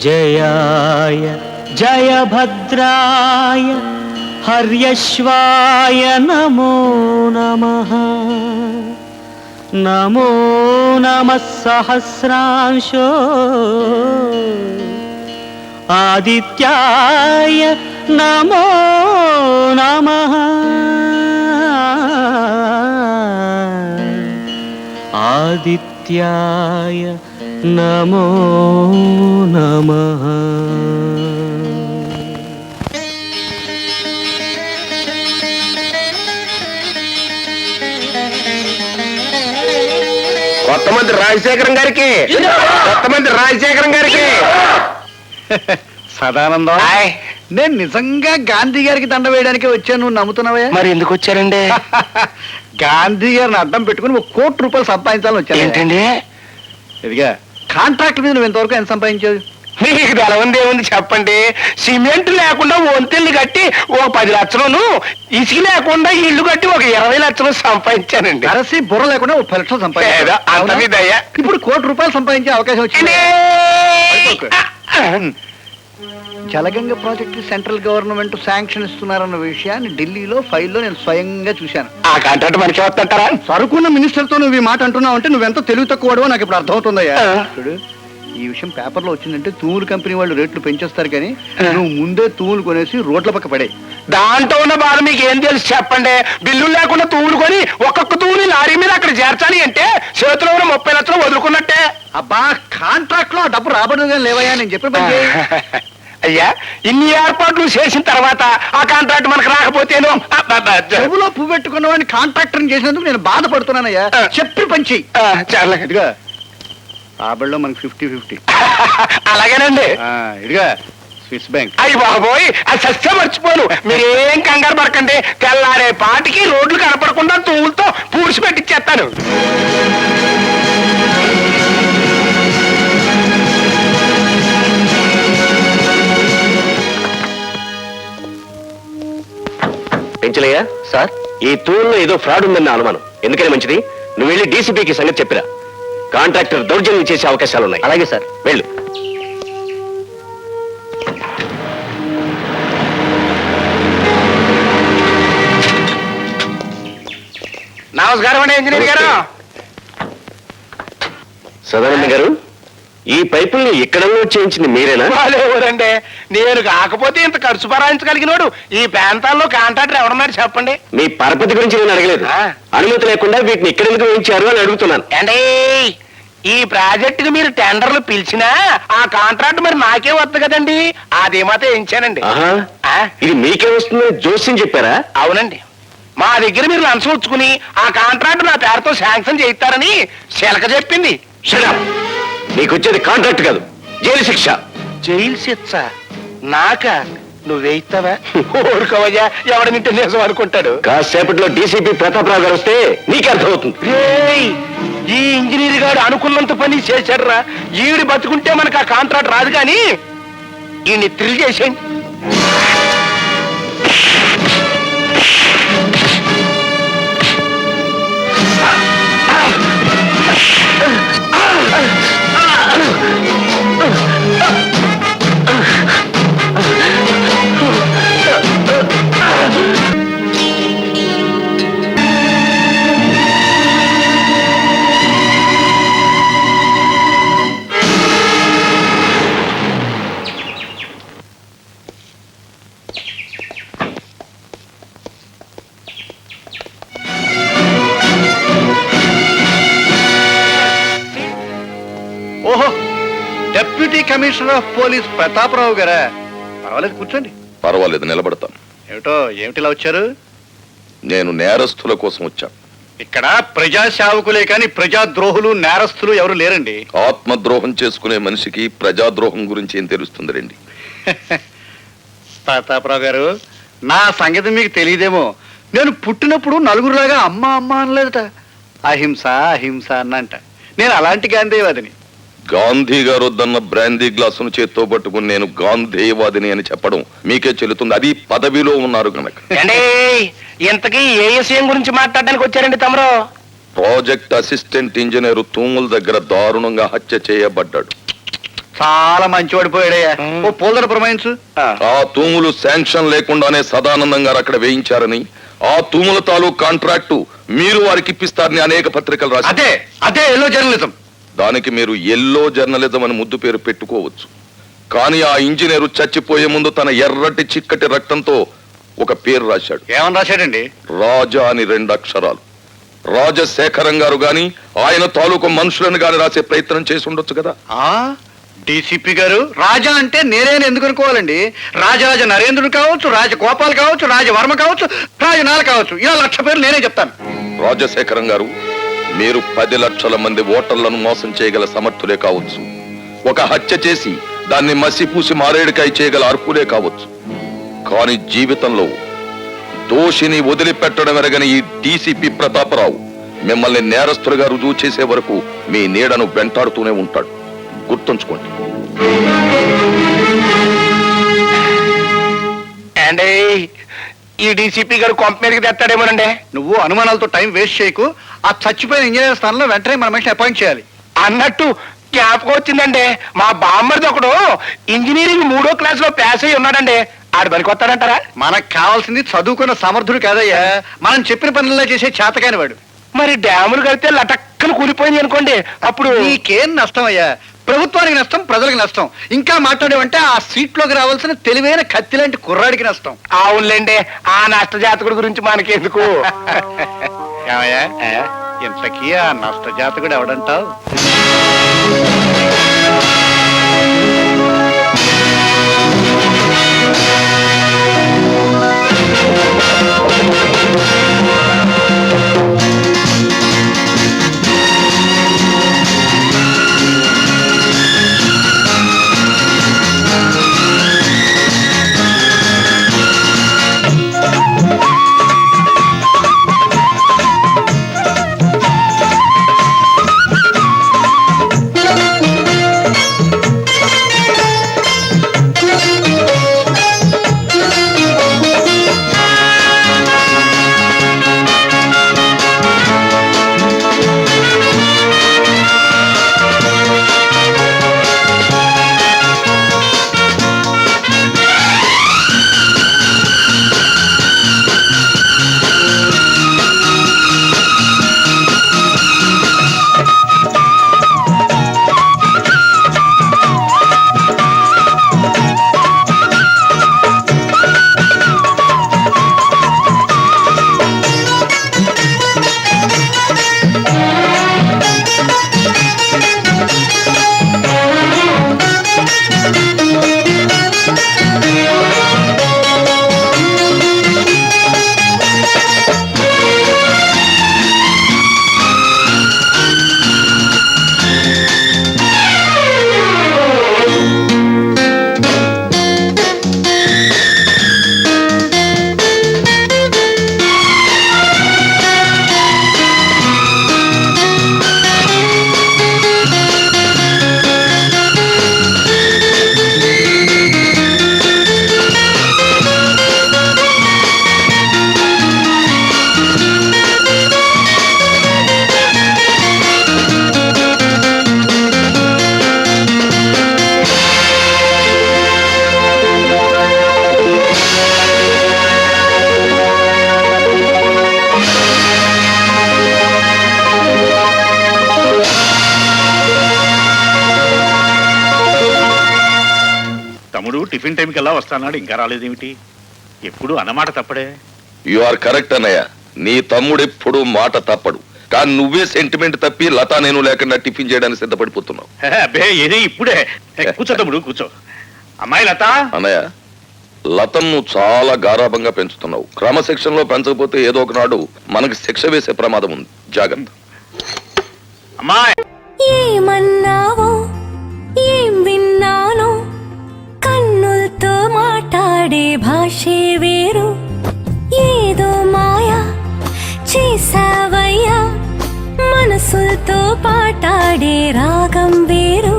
జయాయ జయభద్రాయ హర్యశ్వాయ నమో నమః. నమో నమః సహస్రాంశో ఆదిత్యాయ నమో నమః. ఆదిత్యాయ నమో నమః. కొత్తమంది రాజశేఖరం గారికి సదానందం, నేను నిజంగా గాంధీ గారికి దండ వేయడానికి వచ్చాను, నువ్వు నమ్ముతున్నావా? మరి ఎందుకు వచ్చారండి? గాంధీ గారిని అడ్డం పెట్టుకుని ₹1 కోటి సంపాదించాలని వచ్చాను. ఏంటండి? ఇదిగా కాంట్రాక్ట్ మీద నువ్వు ఇంతవరకు ఎంత సంపాదించావు? మీకు తెలవంది ఏముంది చెప్పండి. సిమెంట్ లేకుండా వంతెల్ని కట్టి ఓ 10 లక్షలను, ఇసుక లేకుండా ఇల్లు కట్టి ఒక 20 లక్షలు సంపాదించానండి. అరసి బుర్ర లేకుండా ₹30 లక్షలు సంపాదించావు. ఇప్పుడు ₹1 కోటి సంపాదించే అవకాశం వచ్చింది. Jalaganga project central government sanction ఇస్తున్నారన్న విషయాన్ని ఢిల్లీలో ఫైల్లో నేను స్వయంగా చూశాను. ఆ కాంట్రాక్ట్ మనకి వస్తుంటారా? సరుకున్న మినిస్టర్ తో నువ్వు ఈ మాట అంటున్నావు అంటే నువ్వెంత తెలివి తక్కువడో నాకు ఇప్పుడు అర్థమవుతుందయ్యా. చూడు, ఈ విషయం పేపర్లో వచ్చిందంటే తూములు కంపెనీ వాళ్ళు రేట్లు పెంచేస్తారు, కానీ నువ్వు ముందే తూములు కొనేసి రోడ్ల పక్క పడే. దాంట్లో ఉన్న బాధ మీకు ఏం తెలుసు చెప్పండి. బిల్లు లేకుండా తూములు కొని ఒక్కొక్క తూముని లారీ మీద అక్కడ చేర్చాలి అంటే చేతిలో ఉన్న 30 లక్షలు వదులుకున్నట్టే. అబ్బా, కాంట్రాక్ట్ లో డబ్బు రాబడుగా లేవయ్యా, నేను చెప్పిన అయ్యా, ఇన్ని ఏర్పాట్లు చేసిన తర్వాత ఆ కాంట్రాక్ట్ మనకు రాకపోతేనో చెవులో పువ్వు పెట్టుకున్న వాడిని కాంట్రాక్టర్ చేసినందుకు నేను బాధపడుతున్నానయ్యా. చెప్పి పంచి చాలా ఇదిగా రాబడిలో మనకి 50-50. అలాగేనండి. ఇదిగా స్విస్ బ్యాంక్. అయ్యి బాబోయ్, అది సస్య మర్చిపోను. మీరేం కంగారు పడకండి. తెల్లారే పాటికి రోడ్లు కనపడకుండా తూములతో పూడ్చి పెట్టిచ్చేస్తాను. పెంచలయ్యా సార్, ఈ తూరులో ఏదో ఫ్రాడ్ ఉందన్న అనుమానం. ఎందుకని మంచిది, నువ్వు వెళ్ళి డీసీపీకి సంగతి చెప్పిరా. కాంట్రాక్టర్ దౌర్జన్యం చేసే అవకాశాలున్నాయి. అలాగే సార్, వెళ్ళు. నమస్కారం అండి ఇంజనీర్ గారు. సదానంద గారు, ఈ పైపుల్ని ఇక్కడ చేయించింది మీరేనా? ఎవరండి, నేను కాకపోతే ఇంత ఖర్చు భరాయించగలిగినోడు ఈ ప్రాంతాల్లో కాంట్రాక్టర్ ఎవడన్నారు చెప్పండి. మీ పరపతి గురించి నేను అడగలేదు. అనుమతి లేకుండా వీటిని ఇక్కడ ఎందుకు వేయించారు అని అడుగుతున్నాను. అంటే ఈ ప్రాజెక్టుకి మీరు టెండర్లు పిలిచినా ఆ కాంట్రాక్ట్ మరి నాకే వద్దు కదండి, అది మాత్రం వేయించానండి. ఇది మీకే వస్తుందని జోస్యం చెప్పారా? అవునండి, మా దగ్గర మీరు లంచం ఉంచుకుని ఆ కాంట్రాక్ట్ నా పేరుతో శాంక్షన్ చేయిస్తారని శిలక చెప్పింది. నీకు వచ్చేది కాంట్రాక్ట్ కాదు, జైలు శిక్ష. జైలు శిక్ష నాక? నువ్వేయిస్తావా? ఊరుకోవయ్యా, ఎవడనింటే నిజం అనుకుంటాడు. కాసేపట్లో డీసీపీ ప్రతాపరావు గారు వస్తే నీకే అర్థమవుతుంది. ఈ ఇంజనీర్ గారు అనుకున్నంత పని చేశాడురా. ఈవిడి బతుకుంటే మనకు ఆ కాంట్రాక్ట్ రాదు, కానీ ఈయన్ని థ్రిల్ చేసేయండి. ఓహో, deputy commissioner of police Prataparao గారా? పర్వాలేదు, కూర్చోండి. పర్వాలేదు, నిలబడతాం. ఏమిటిలా వచ్చారు? నేను నేరస్తుల కోసం వచ్చా. ఇక్కడ ప్రజా సేవకులే కానీ ప్రజాద్రోహులు నేరస్తులు ఎవరు లేరండి. ఆత్మద్రోహం చేసుకునే మనిషికి ప్రజాద్రోహం గురించి ఏం తెలుస్తుంది రండి. ప్రతాపరావు గారు, నా సంగతి మీకు తెలియదేమో. నేను పుట్టినప్పుడు నలుగురులాగా అమ్మ అమ్మ అనలేదట, అహింస అహింస అన్నంట. నేను అలాంటి గాంధీవాదిని. గాంధీ గారు వద్దన్న బ్రాందీ గ్లాసును చేత్తో పట్టుకుని నేను గాంధీవాదిని అని చెప్పడం మీకే చెల్లుతుంది, అది పదవిలో ఉన్నారు కనుక. ఇంతకీ ఏ విషయం గురించి మాట్లాడడానికి వచ్చారండి తమరు? ప్రాజెక్ట్ అసిస్టెంట్ ఇంజనీర్ తూముల దగ్గర దారుణంగా హత్య చేయబడ్డాడు. చాలా మంచివాడు పోయాడయ్యా. ఓ పూలదర ప్రమాయించు. ఆ తూములు శాంక్షన్ లేకుండానే సదానందం గారు అక్కడ వేయించారని, ఆ తూముల తాలూకు కాంట్రాక్టు మీరు వారికి ఇప్పిస్తారని అనేక పత్రికలు రాశారు. అదే అదే ఎల్లో జర్నలిజం. దానికి మీరు ఎల్లో జర్నలిజం అని ముద్దు పేరు పెట్టుకోవచ్చు. కానీ ఆ ఇంజనీరు చచ్చిపోయే ముందు తన ఎర్రటి చిక్కటి రక్తంతో ఒక పేరు రాశాడు. ఏమని రాశాడండి? రాజా అని 2 అక్షరాలు. రాజశేఖరం గారు గాని ఆయన తాలూకు మనుషులను గాని రాసే ప్రయత్నం చేసి ఉండొచ్చు కదా. డీసీపీ గారు, రాజా అంటే నేనేని ఎందుకు అనుకోవాలండి? రాజరాజ నరేంద్రుడు కావచ్చు, రాజగోపాల్ కావచ్చు, రాజవర్మ కావచ్చు, రాజనాల కావచ్చు, ఇలా 1,00,000 పేర్లు నేనే చెప్తాను. రాజశేఖరం గారు, మీరు 10 లక్షల మంది ఓటర్లను మోసం చేయగల సమర్థులే కావచ్చు. ఒక హత్య చేసి దాన్ని మసిపూసి మారేడుకాయ చేయగల అర్హులే కావచ్చు. కానీ జీవితంలో దోషిని వదిలిపెట్టడం ఎరగని ఈ డీసీపీ ప్రతాపరావు మిమ్మల్ని నేరస్తులుగా రుజువు చేసే వరకు మీ నీడను వెంటాడుతూనే ఉంటాడు. గుర్తుంచుకోండి. అండి, ఈ డీసీపీ గారు కొంప మీదకి తెస్తాడేమోనండి. నువ్వు అనుమానాలతో టైం వేస్ట్ చేయకు. ఆ చచ్చిపోయిన ఇంజనీర్ స్థానంలో వెంటనే మన మనిషిని అపాయింట్ చేయాలి. అన్నట్టు జ్ఞాపకం వచ్చిందండి, మా బామ్మరిది ఒకడు ఇంజనీరింగ్ 3వ క్లాస్ లో పాస్ అయ్యి ఉన్నాడండి. ఆడు పనికి వస్తాడంటారా? మనకు కావాల్సింది చదువుకున్న సమర్థుడు కాదయ్యా, మనం చెప్పిన పనుల్లో చేసే చేతకాని వాడు. మరి డ్యాములు కడితే లటక్కన కూలిపోయింది అనుకోండి, అప్పుడు నీకేం నష్టం అయ్యా? ప్రభుత్వానికి నష్టం, ప్రజలకు నష్టం. ఇంకా మాట్లాడేవంటే ఆ సీట్లోకి రావాల్సిన తెలివైన కత్తి లాంటి కుర్రాడికి నష్టం. అవునులేండి, ఆ నష్టజాతకుడి గురించి మనకెందుకు. ఏమయ్యా, ఇంతకీ ఆ నష్టజాతకుడు ఎవడంటావు? టిఫిన్ టైంకి ఎలా వస్తానాడు, ఇంకా రాలేదేమిటి? ఎప్పుడు అన్నమాట తప్పడే. యు ఆర్ కరెక్ట్ అన్నయ్య. నీ తమ్ముడు ఎప్పుడు మాట తప్పడు. కానీ నువ్వే సెంటిమెంట్ తప్పి లతా నేను లేకుండా టిఫిన్ చేయడానికి సిద్ధపడిపోతున్నావు. అబ్బే ఏది ఇప్పుడే. కూర్చో తమ్ముడు కూర్చో. అమ్మాయి లత. అన్నయ్య, లతను చాలా గారాభంగా పెంచుతున్నావు. క్రమశిక్షణలో పెంచకపోతే ఏదో ఒకనాడు మనకి శిక్ష వేసే ప్రమాదం ఉంది. జాగ్రత్త. అమ్మాయి ఏమన్నావో ఏం విన్నానో, కన్నులతో మాట్లాడే భాషే వేరు. ఏదో మాయా చేసావయ్యా, మనసులతో పాటాడే రాగం వేరు.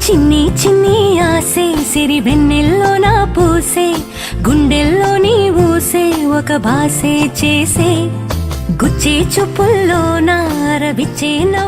చిన్ని చిన్ని ఆసే సిరి వెన్నెల్లో నా పూసే, గుండెల్లో నీ ఊసే ఒక భాసే చేసే. గుచ్చే చూపుల్లో నా రవిచ్చే